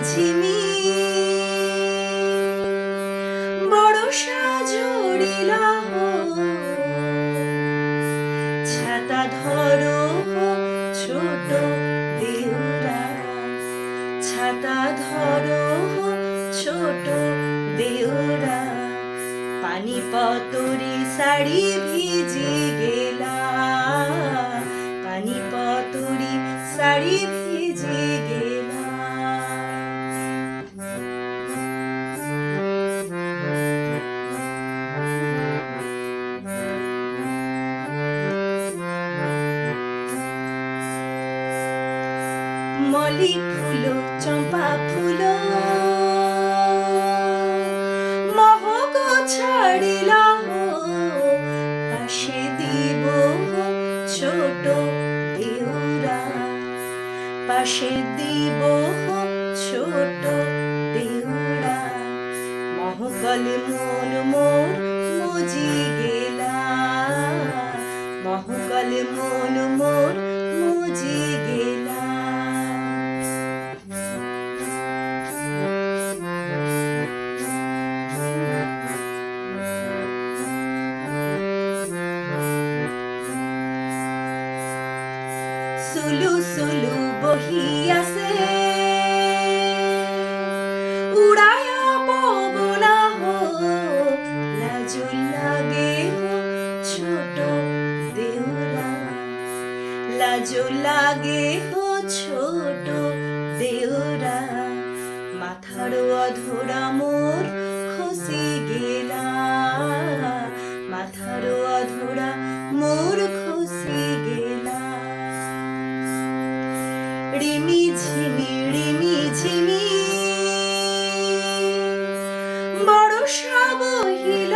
ঝিমি বরষা ঝরিল ছাতা ধরো ছোট দেউরা, ছাতা ধরো ছোট দেউরা। পানিপতরি শাড়ি ভিজি গেলা, পানিপতরি শাড়ি ভিজি গেলা। মলি ফুলো চম্পা ফুলো মহক ছাড়িল, পাশে দিব ছোট দেউরা, পাশে দিব ছোট দেউরা। মহকল মন মোর মজি গেলা, মহকল মন মোর মজি গেলা। সুলু সুলু বহি আছে উড়ায়া পবনা হো, লাজু লাগে ছোট দেউরা, লাজু লাগে ছোট দেউরা। মাথার অধরা মোর খসি গেলা, মাথার অধরা মোর খসি গেলা। রিমি ঝিমি বরষা বহিল,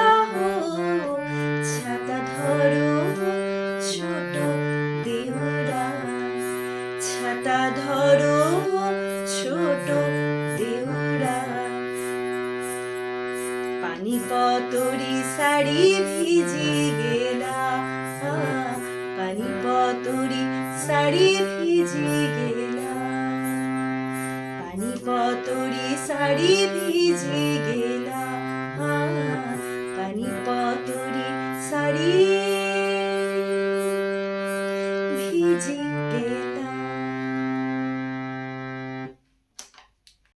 ছাতা ধরো ছোট দেউরা, ছাতা ধরো ছোট দেউরা। পানিপতরি শাড়ি ভিজি গেলা, পানিপতরি শাড়ি ভিজি গেলা, পানিপতরি শাড়ি ভিজি